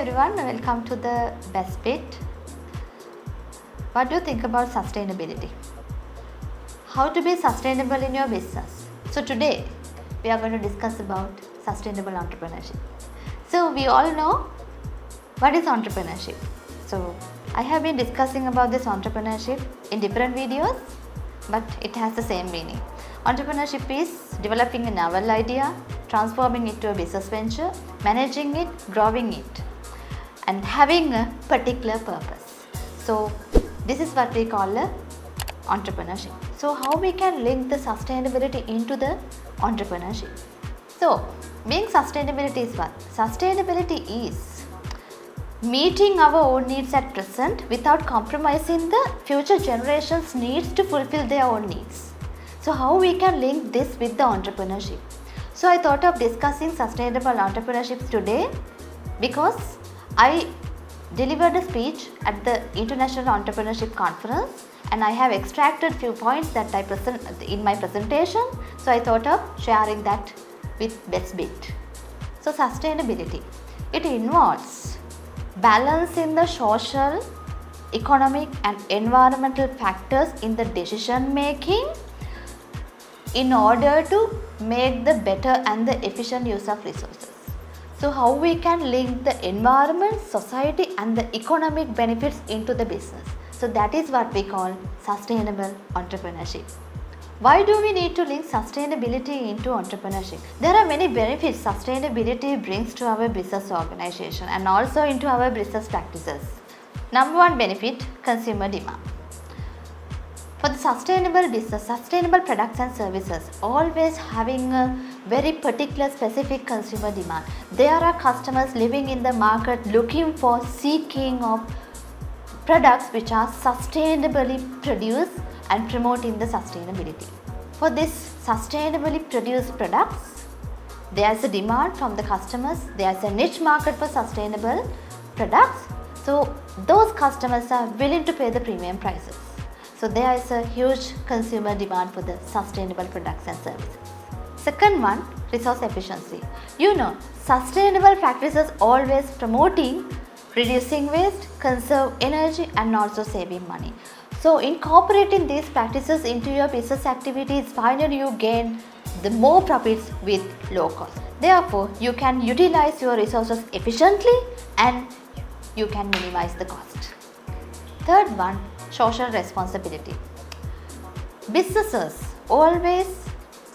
everyone, welcome to the BESTBIT. What do you think about sustainability? How to be sustainable in your business? So today we are going to discuss about sustainable entrepreneurship. So we all know what is entrepreneurship. So I have been discussing about this entrepreneurship in different videos, but it has the same meaning. Entrepreneurship is developing a novel idea, transforming it to a business venture, managing it, growing it, and having a particular purpose. So this is what we call a entrepreneurship. So how we can link the sustainability into the entrepreneurship? So being sustainability is what? Sustainability is meeting our own needs at present without compromising the future generations' needs to fulfill their own needs. So how we can link this with the entrepreneurship? So I thought of discussing sustainable entrepreneurship today because I delivered a speech at the International Entrepreneurship Conference and I have extracted few points that I present in my presentation. So I thought of sharing that with BESTBIT. So sustainability, it involves balancing the social, economic and environmental factors in the decision making in order to make the better and the efficient use of resources. So how we can link the environment, society and the economic benefits into the business. So that is what we call sustainable entrepreneurship. Why do we need to link sustainability into entrepreneurship? There are many benefits sustainability brings to our business organization and also into our business practices. Number one benefit, consumer demand. For the sustainable business, sustainable products and services always having a very particular specific consumer demand. There are customers living in the market looking for, seeking of products which are sustainably produced and promoting the sustainability. For this sustainably produced products, there is a demand from the customers, there is a niche market for sustainable products. So those customers are willing to pay the premium prices. So there is a huge consumer demand for the sustainable products and services. Second one, resource efficiency. Sustainable practices always promoting reducing waste, conserve energy and also saving money. So incorporating these practices into your business activities, finally you gain the more profits with low cost. Therefore, you can utilize your resources efficiently and you can minimize the cost. Third one, social responsibility. Businesses always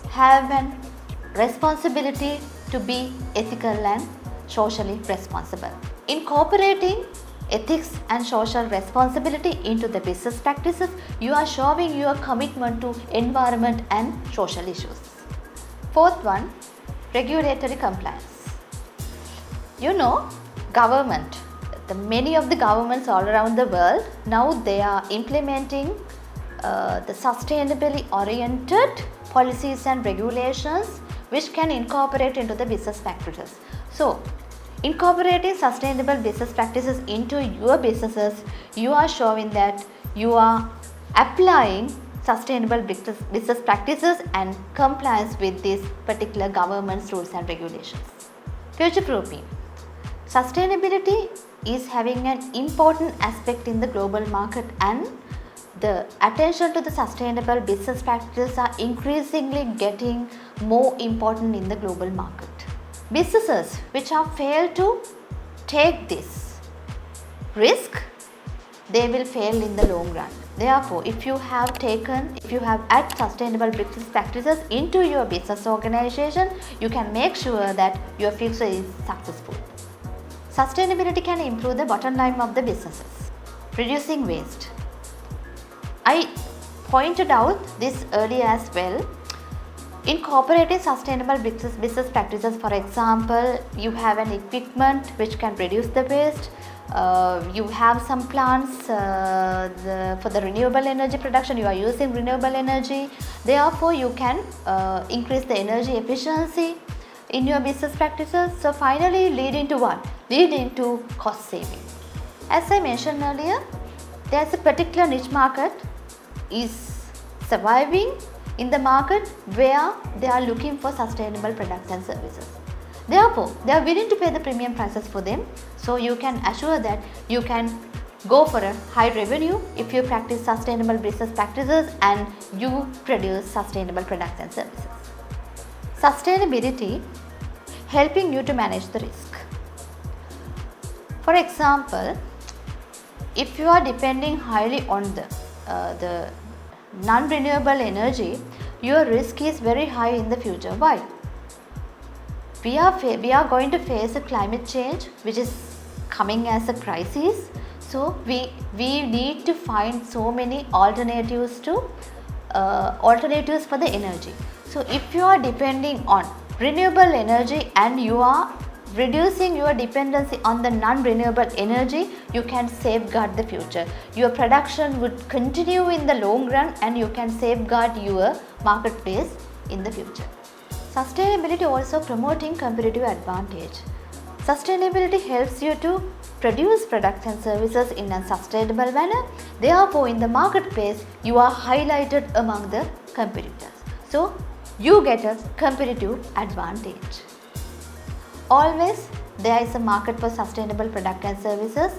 have a responsibility to be ethical and socially responsible. Incorporating ethics and social responsibility into the business practices, you are showing your commitment to environment and social issues. Fourth one, regulatory compliance. Government. Many of the governments all around the world, now they are implementing the sustainably oriented policies and regulations which can incorporate into the business practices. So, incorporating sustainable business practices into your businesses, you are showing that you are applying sustainable business practices and compliance with these particular government's rules and regulations. Future proofing. Sustainability is having an important aspect in the global market and the attention to the sustainable business practices are increasingly getting more important in the global market. Businesses which have failed to take this risk, they will fail in the long run. Therefore, if you have added sustainable business practices into your business organization, you can make sure that your future is successful. Sustainability can improve the bottom line of the businesses. Reducing waste. I pointed out this earlier as well. Incorporating sustainable business practices, for example, you have an equipment which can reduce the waste. You have some plants for the renewable energy production, you are using renewable energy. Therefore, you can increase the energy efficiency in your business practices. So finally leading to what? Leading to cost saving. As I mentioned earlier, there is a particular niche market is surviving in the market where they are looking for sustainable products and services. Therefore, they are willing to pay the premium prices for them. So you can assure that you can go for a high revenue if you practice sustainable business practices and you produce sustainable products and services. Sustainability helping you to manage the risk. For example, if you are depending highly on the non-renewable energy, your risk is very high in the future. Why? We are going to face a climate change which is coming as a crisis. So we need to find so many alternatives for the energy. So if you are depending on renewable energy and you are reducing your dependency on the non-renewable energy, you can safeguard the future. Your production would continue in the long run and you can safeguard your marketplace in the future. Sustainability also promoting competitive advantage. Sustainability helps you to produce products and services in a sustainable manner. Therefore, in the marketplace, you are highlighted among the competitors. So, you get a competitive advantage. Always there is a market for sustainable products and services.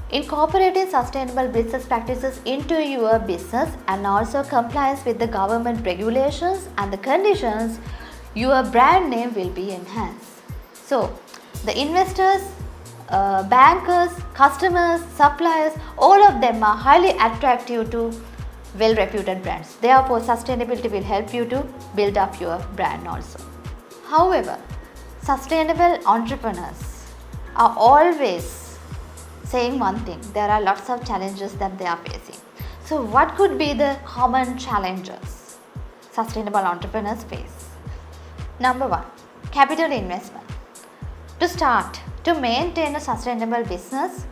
Incorporating sustainable business practices into your business and also compliance with the government regulations and the conditions, your brand name will be enhanced. So, the investors, bankers, customers, suppliers, all of them are highly attractive to well-reputed brands. Therefore, sustainability will help you to build up your brand also. However, sustainable entrepreneurs are always saying one thing: there are lots of challenges that they are facing. So, what could be the common challenges sustainable entrepreneurs face? Number one, capital investment. To start, to maintain a sustainable business,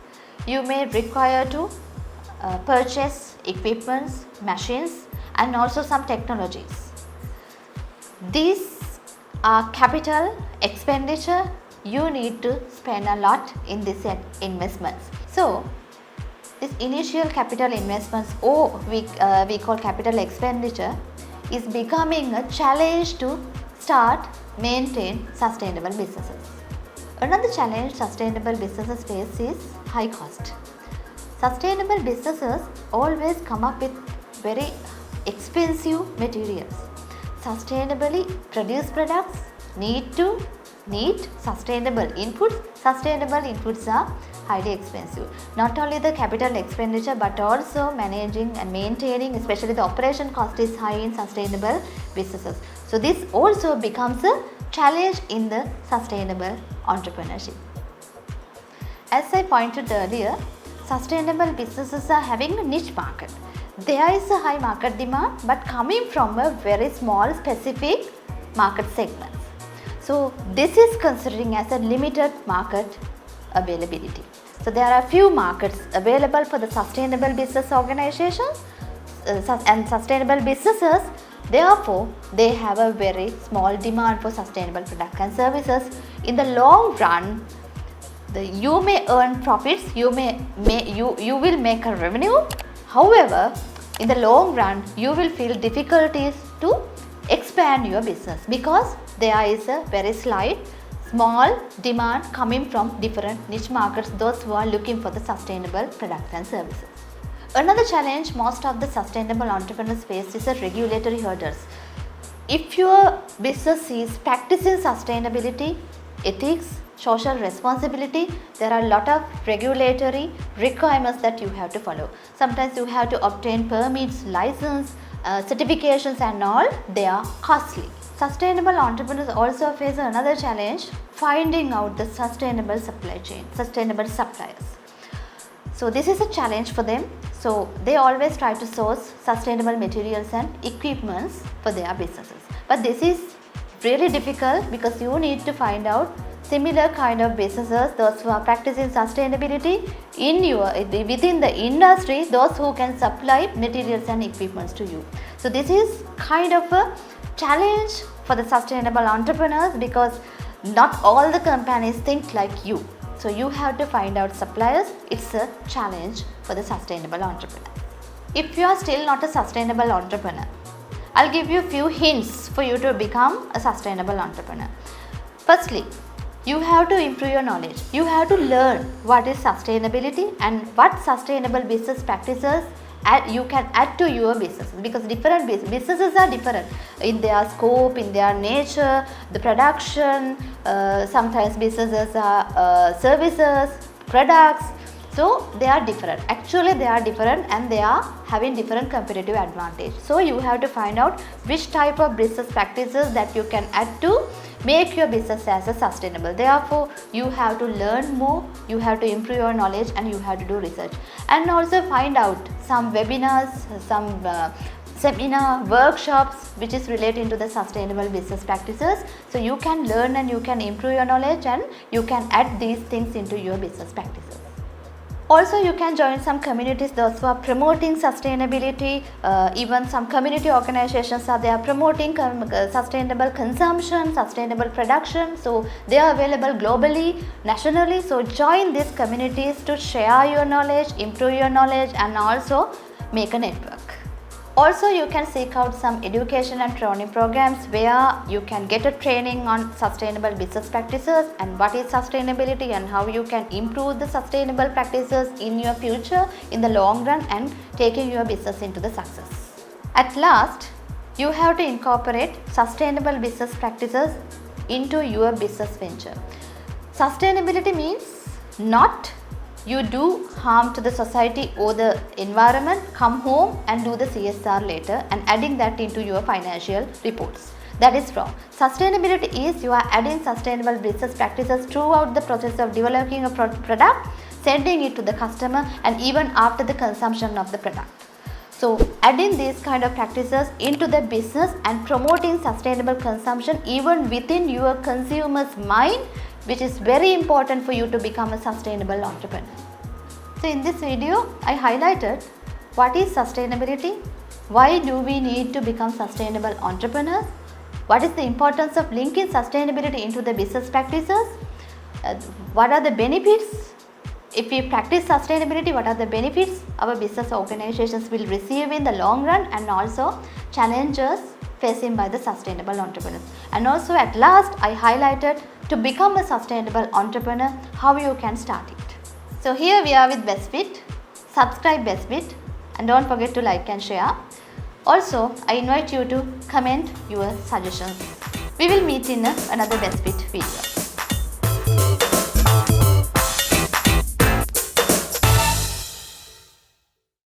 you may require to purchase equipments, machines, and also some technologies. These are capital expenditure. You need to spend a lot in these investments. So, this initial capital investments, or we call capital expenditure, is becoming a challenge to start, maintain sustainable businesses. Another challenge sustainable businesses face is high cost. Sustainable businesses always come up with very expensive materials. Sustainably produced products need sustainable inputs. Sustainable inputs are highly expensive. Not only the capital expenditure but also managing and maintaining, especially the operation cost, is high in sustainable businesses. So this also becomes a challenge in the sustainable entrepreneurship. As I pointed earlier, sustainable businesses are having a niche market. There is a high market demand but coming from a very small specific market segment. So this is considering as a limited market availability. So there are few markets available for the sustainable business organizations and sustainable businesses. Therefore, they have a very small demand for sustainable products and services. In the long run, you may earn profits, you will make a revenue. However, in the long run, you will feel difficulties to expand your business because there is a very small demand coming from different niche markets, those who are looking for the sustainable products and services. Another challenge most of the sustainable entrepreneurs face is the regulatory hurdles. If your business is practicing sustainability, ethics, social responsibility, there are a lot of regulatory requirements that you have to follow. Sometimes you have to obtain permits, license, certifications and all. They are costly. Sustainable entrepreneurs also face another challenge: finding out the sustainable supply chain, sustainable suppliers. So this is a challenge for them. So they always try to source sustainable materials and equipments for their businesses. But this is really difficult because you need to find out similar kind of businesses, those who are practicing sustainability within the industry, those who can supply materials and equipments to you. So this is kind of a challenge for the sustainable entrepreneurs because not all the companies think like you. So you have to find out suppliers. It's a challenge for the sustainable entrepreneur. If you are still not a sustainable entrepreneur, I'll give you a few hints for you to become a sustainable entrepreneur. Firstly, you have to improve your knowledge. You have to learn what is sustainability and what sustainable business practices you can add to your business, because different businesses are different in their scope, in their nature, the production. Sometimes businesses are services, products. So they are different. Actually they are different and they are having different competitive advantage. So you have to find out which type of business practices that you can add to make your business as a sustainable. Therefore you have to learn more, you have to improve your knowledge, and you have to do research, and also find out some webinars, some seminar, workshops which is related to the sustainable business practices. So you can learn and you can improve your knowledge, and you can add these things into your business practices. Also, you can join some communities, those who are promoting sustainability. Even some community organizations are there promoting sustainable consumption, sustainable production. So they are available globally, nationally. So join these communities to share your knowledge, improve your knowledge, and also make a network. Also, you can seek out some education and training programs where you can get a training on sustainable business practices and what is sustainability and how you can improve the sustainable practices in your future in the long run and taking your business into the success. At last, you have to incorporate sustainable business practices into your business venture. Sustainability means not you do harm to the society or the environment, come home and do the CSR later and adding that into your financial reports. That is wrong. Sustainability is you are adding sustainable business practices throughout the process of developing a product, sending it to the customer, and even after the consumption of the product. So adding these kind of practices into the business and promoting sustainable consumption even within your consumer's mind, which is very important for you to become a sustainable entrepreneur. So in this video, I highlighted what is sustainability, why do we need to become sustainable entrepreneurs, what is the importance of linking sustainability into the business practices, what are the benefits if we practice sustainability, what are the benefits our business organizations will receive in the long run, and also challenges facing by the sustainable entrepreneurs. And also at last, I highlighted to become a sustainable entrepreneur, how you can start it. So here we are with BESTBIT. Subscribe BESTBIT and don't forget to like and share. Also, I invite you to comment your suggestions. We will meet in another BESTBIT video.